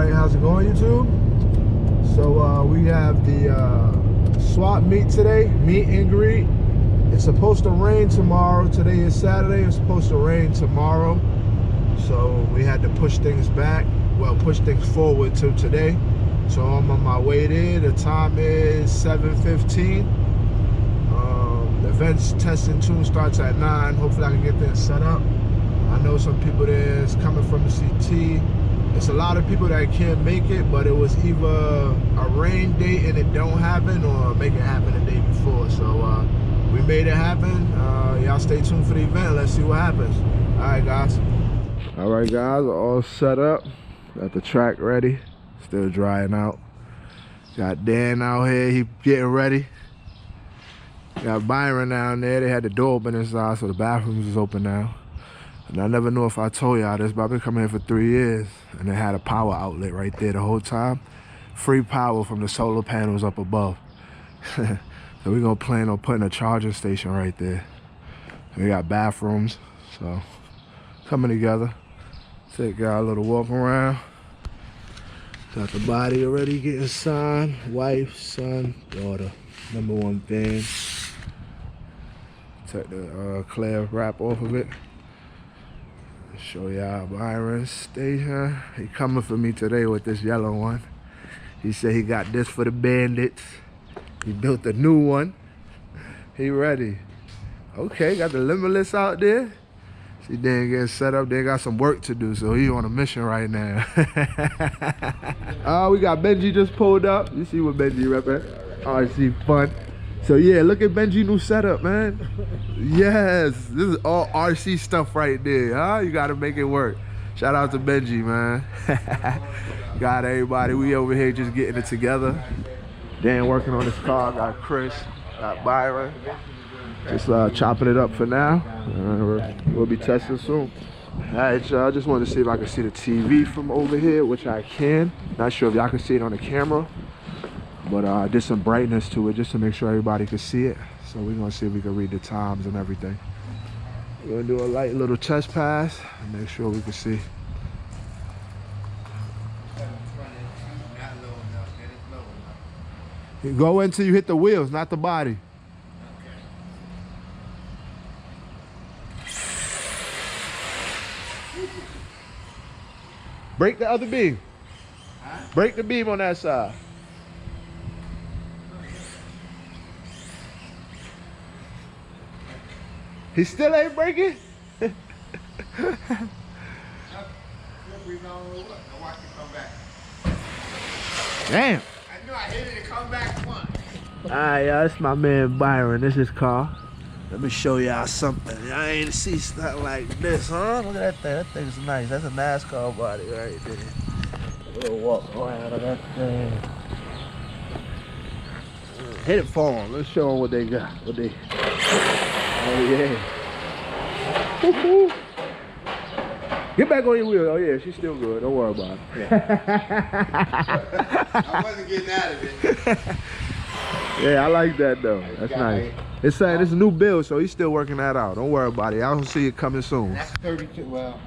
Alright, how's it going, YouTube? So we have the swap meet today, meet and greet. It's supposed to rain tomorrow. Today is Saturday. It's supposed to rain tomorrow. So we had to push things back. Well, push things forward to today. So I'm on my way there. The time is 7:15. The event's testing tune starts at 9. Hopefully I can get there set up. I know some people there is coming from the CT. It's a lot of people that can't make it, but it was either a rain date and it don't happen, or make it happen the day before. So we made it happen. Y'all stay tuned for the event. Let's see what happens. All right, guys. All right, guys, all set up. Got the track ready. Still drying out. Got Dan out here. He getting ready. Got Byron down there. They had the door open inside, so the bathrooms is open now. And I never knew if I told y'all this, but I've been coming here for 3 years, and they had a power outlet right there the whole time. Free power from the solar panels up above. So we're gonna plan on putting a charging station right there. We got bathrooms, so coming together. Take y'all a little walk around. Got the body already getting signed. Wife, son, daughter. Number 1 thing. Take the clear wrap off of it. Show y'all Byron's station. He coming for me today with this yellow one. He said he got this for the bandits. He built a new one. He ready. Okay, got the Limitless out there. See, Dan getting set up. They got some work to do, so he on a mission right now. We got Benji just pulled up. You see what Benji repping? RC Fun. So yeah, look at Benji new setup, man. Yes, this is all RC stuff right there, huh? You gotta make it work. Shout out to Benji, man. Got everybody, we over here just getting it together. Dan working on his car, got Chris, got Byron. Just chopping it up for now. We'll be testing soon. All right, y'all, I just wanted to see if I can see the TV from over here, which I can. Not sure if y'all can see it on the camera. But I did some brightness to it just to make sure everybody could see it. So we're gonna see if we can read the times and everything. We're gonna do a light little test pass and make sure we can see. You go until you hit the wheels, not the body. Break the other beam. Break the beam on that side. He still ain't breaking? Damn. I knew I hit it and come back once. Alright, y'all, this is my man Byron. This is his car. Let me show y'all something. Y'all ain't see stuff like this, huh? Look at that thing. That thing's nice. That's a NASCAR body right there. We'll walk around on that thing. Hit it for them. Let's show them what they got. What they... Oh yeah. Get back on your wheel. Oh yeah, she's still good. Don't worry about it. Yeah. I wasn't getting out of it. Yeah, I like that though. That's nice. It's saying it's a new build, so he's still working that out. Don't worry about it. I don't see it coming soon. That's 32. Well,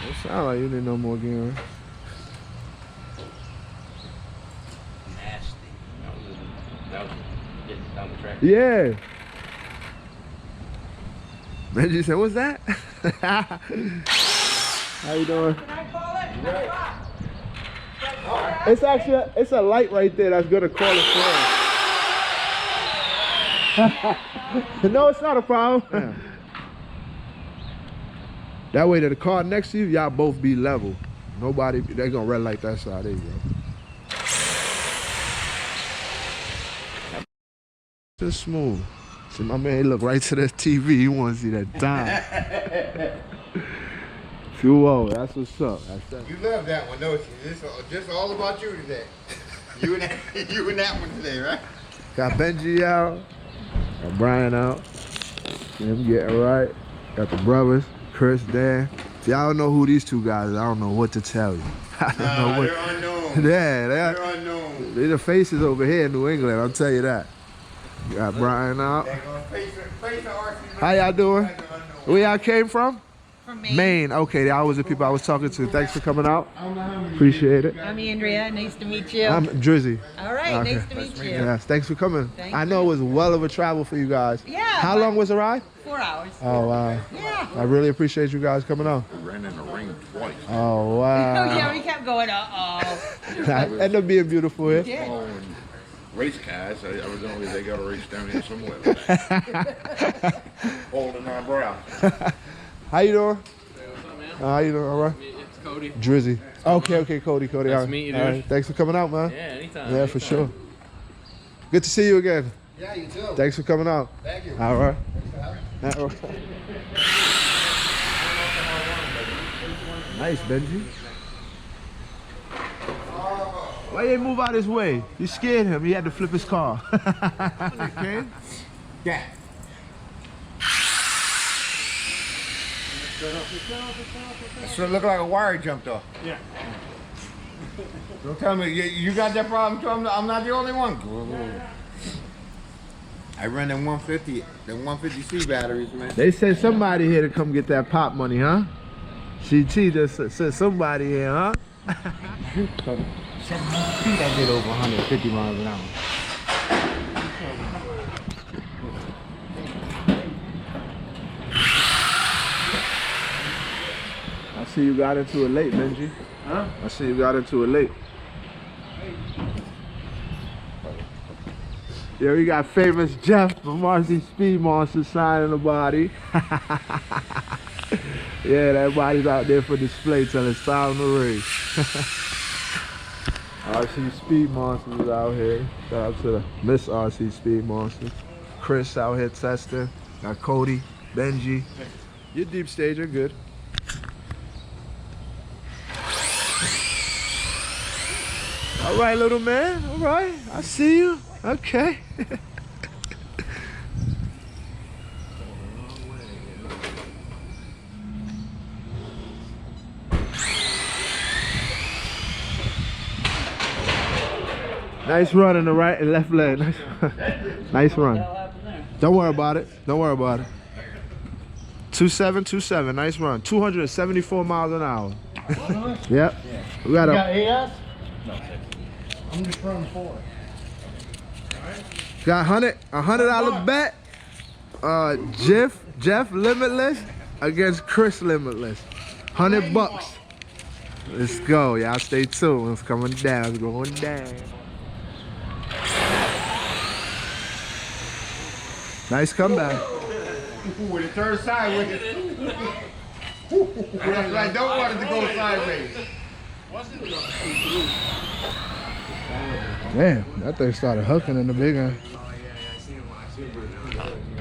It sound like you need no more gear. Yeah. Benji said, what's that? How you doing? Can I call it? Right. It's actually, it's a light right there that's gonna call it for. No, it's not a problem. Yeah. That way that the car next to you, y'all both be level. Nobody, they're gonna red light that side. There you go. Just smooth. See, my man, he look right to that TV. He want to see that time. Too old. That's what's up. That's that. You love that one, don't you? This just all about you today. You and that one today, right? Got Benji out. Got Brian out. Him getting right. Got the brothers, Chris, Dan. See, I don't know who these two guys are. I don't know what to tell you. I don't know what. They're unknown. Yeah, they're unknown. They're the faces over here in New England. I'll tell you that. Got Brian out. They're gonna face the RC. How y'all doing? Where y'all came from? From Maine. Maine. Okay, that was the people I was talking to. Thanks for coming out. Appreciate it. I'm Andrea. Nice to meet you. I'm Drizzy. All right, Okay. nice to meet you. Yes, thanks for coming. Thank I know it was well of a travel for you guys. Yeah. How long was the ride? 4 hours. Oh, wow. Yeah. I really appreciate you guys coming out. Ran in the rain twice. Oh, Oh, wow. yeah, we kept going, uh-oh. Ended up being beautiful here. Yeah. Following race cars, evidently they got a race down here somewhere. Holding our brow. How you doing? How you doing? All right? It's Cody. Drizzy. Okay, Cody. All Nice right. to meet you, All right. dude. Thanks for coming out, man. Yeah, anytime. Yeah, for sure. Good to see you again. Yeah, you too. Thanks for coming out. Thank you. All right. All right. Nice, Benji. Why you didn't move out his way? You scared him. He had to flip his car. Okay. Yeah. That should look like a wire jumped off. Yeah. Don't tell me you got that problem too. I'm not the only one. I run them 150, the 150C batteries, man. They said somebody here to come get that pop money, huh? CT just said somebody here, huh? 700 feet, I did over 150 miles an hour. I see you got into it late, Benji. Huh? I see you got into it late. Yeah, we got famous Jeff from RC Speed Monster signing the body. Yeah, that body's out there for display till it's time to race. RC Speed Monsters is out here. Shout out to the Miss RC Speed Monsters. Chris out here testing. Got Cody, Benji. You're deep stage, you're good. All right, little man. All right, I see you. Okay. Nice run in the right and left leg. Nice, nice run. Don't worry about it. Don't worry about it. 2727. Nice run. 274 miles an hour. Yep. We got a. AS? No. I'm just running forward. Got $100 bet. Jeff Limitless against Chris Limitless. $100. Let's go. Y'all stay tuned. It's coming down. It's going down. Nice comeback. With it turned sideways. I don't want it to go sideways. Damn, that thing started hooking in the big one.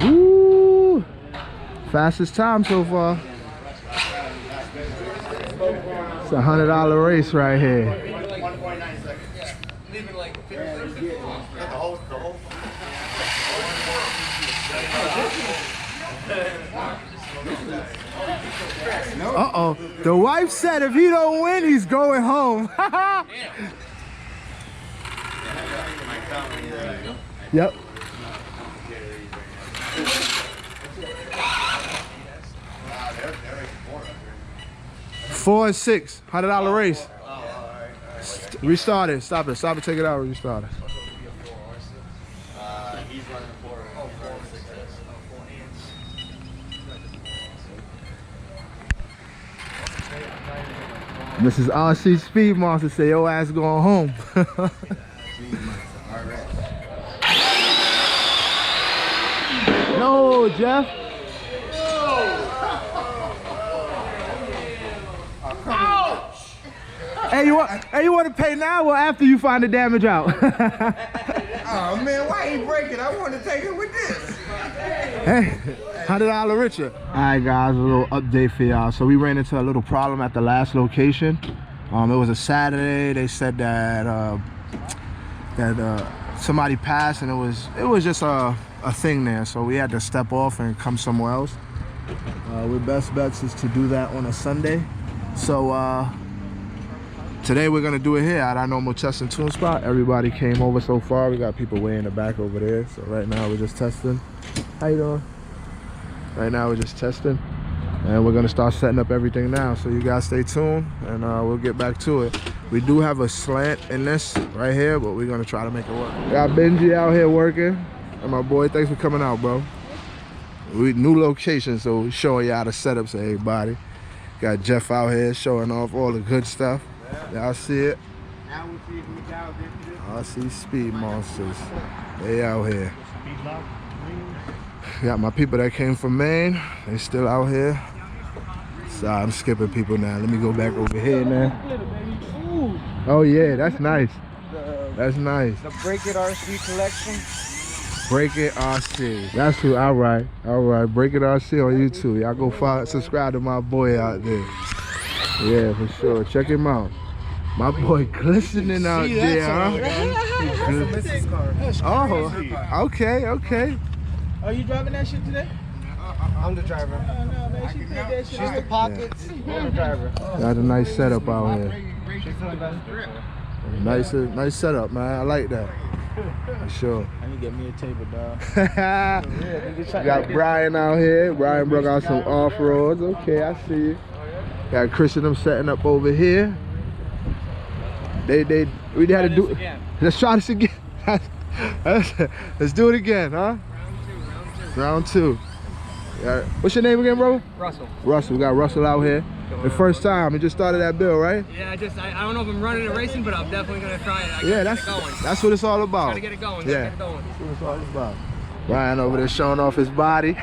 Woo! Fastest time so far. It's a $100 race right here. 1.9 seconds. Leaving like 50. The whole. Uh-oh. The wife said if he don't win, he's going home. Yep. Four and six, $100 race. Restart it. Stop it. Stop it. Take it out. Restart it. Mrs. RC Speed Monster say your ass going home. No, Jeff. Hey, you want to pay now or after you find the damage out? Oh man, why he break it? I want to take it with this. Hey, $100 richer. All right, guys, a little update for y'all. So we ran into a little problem at the last location. It was a Saturday. They said that somebody passed, and it was just a thing there. So we had to step off and come somewhere else. Our best bets is to do that on a Sunday. So today we're gonna do it here at our normal test and tune spot. Everybody came over so far. We got people way in the back over there. So right now we're just testing. How you doing? Right now we're just testing. And we're gonna start setting up everything now. So you guys stay tuned and we'll get back to it. We do have a slant in this right here, but we're gonna try to make it work. Got Benji out here working. And my boy, thanks for coming out, bro. We new location, so we're showing y'all the setups to everybody. Got Jeff out here showing off all the good stuff. Y'all see it? I see Speed Monsters. They out here. Got my people that came from Maine. They still out here. So I'm skipping people now. Let me go back over here now. Oh yeah, that's nice. That's nice. The Break It RC collection. Break It RC. That's who. All right. Break It RC on YouTube. Y'all go follow, subscribe to my boy out there. Yeah, for sure. Check him out. My boy glistening out there, huh? Oh, okay. Are you driving that shit today? I'm the driver. Oh, no, man, she take that shit. She's the pockets. Yeah. I'm the driver. Got a nice setup out here. Nice setup, man. I like that. For sure. I need to get me a table, dog. Got Brian out here. Brian brought out some off-roads. Okay, I see you. Got Chris and them setting up over here. We had to do it. Let's try this again. Let's do it again, huh? Round two. What's your name again, bro? Russell. Russell. We got Russell out here. The first time. He just started that bill, right? Yeah, I don't know if I'm running and racing, but I'm definitely gonna try it. That's what it's all about. Try to get it going. Yeah. That's what it's all about. Brian over there showing off his body.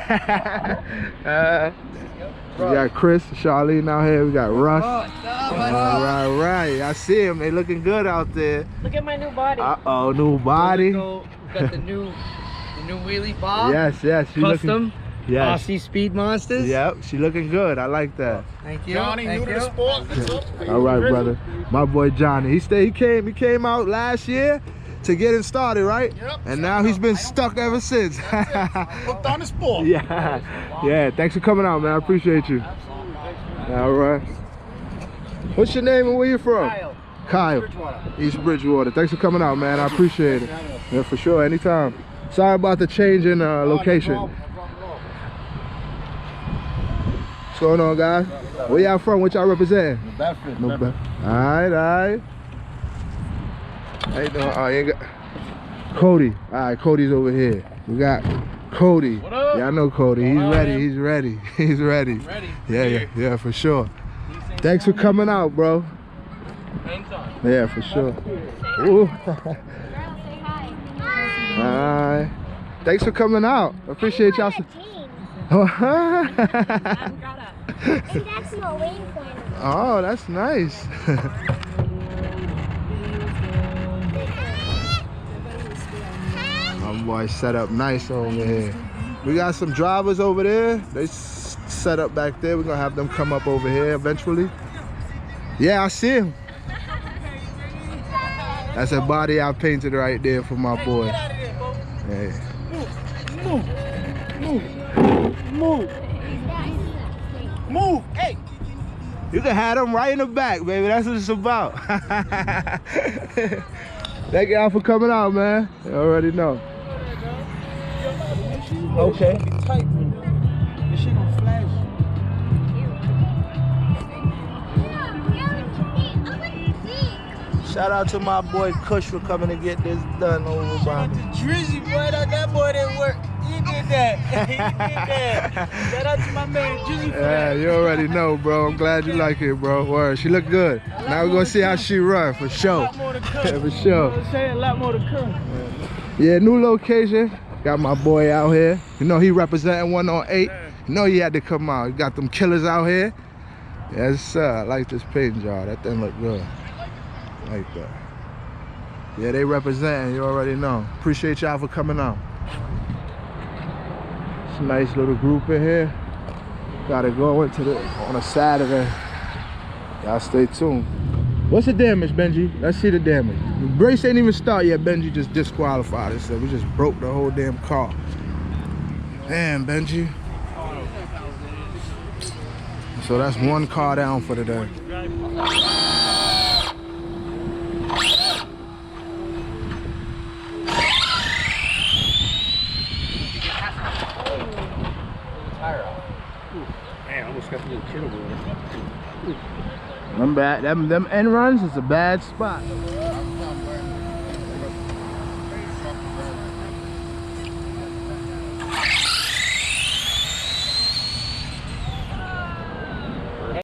We got Chris, Charlene out here. We got Russ. All right. I see him. They looking good out there. Look at my new body. Uh-oh, new body. Got the new wheelie bar. Yes. She Custom. looking. Yes. RC Speed Monsters. Yep, she looking good. I like that. Thank you. Johnny, new to the sport. All right, brother. My boy Johnny. He came out last year to get it started, right? Yep. And now he's been stuck ever since. Hooked on the sport. Yeah. Thanks for coming out, man. I appreciate you. All right. What's your name and where you from? Kyle. East Bridgewater. Thanks for coming out, man. I appreciate it. Yeah, for sure. Anytime. Sorry about the change in location. What's going on, guys? Where y'all from? What y'all representing? Bedford. All right. How you doing? Oh, you ain't got Cody. All right, Cody's over here. We got Cody. What up? Yeah, I know Cody. He's ready. He's ready. Ready. Yeah, for sure. Thanks for coming out, bro. Anytime. Yeah, for sure. Ooh. Hi. Thanks for coming out. Appreciate y'all. Oh, that's nice. My boy set up nice over here. We got some drivers over there. They set up back there. We're gonna have them come up over here eventually. Yeah, I see him. That's a body I painted right there for my boy. Hey. Move. Hey. You can have them right in the back, baby. That's what it's about. Thank y'all for coming out, man. You already know. Okay. This shit gonna flash. Shout out to my boy Kush for coming to get this done over by me. Drizzy, boy, that boy didn't work. He did that. Shout out to my man Drizzy for Yeah, you already know, bro. I'm glad you like it, bro. Word, she look good. Now we're gonna see how she run, for sure. Yeah, for sure. a lot more to come. Yeah, new location. Got my boy out here. You know he representing 108. You know he had to come out. You got them killers out here. Yes, sir. I like this paint job. That thing look good. Like that. Yeah, they representing. You already know. Appreciate y'all for coming out. It's a nice little group in here. Gotta go into on a Saturday. Y'all stay tuned. What's the damage, Benji? Let's see the damage. The brace ain't even start yet. Benji just disqualified it, so we just broke the whole damn car. Damn, Benji. So that's one car down for the day. Man, I almost got a little kid over there. Them end runs is a bad spot.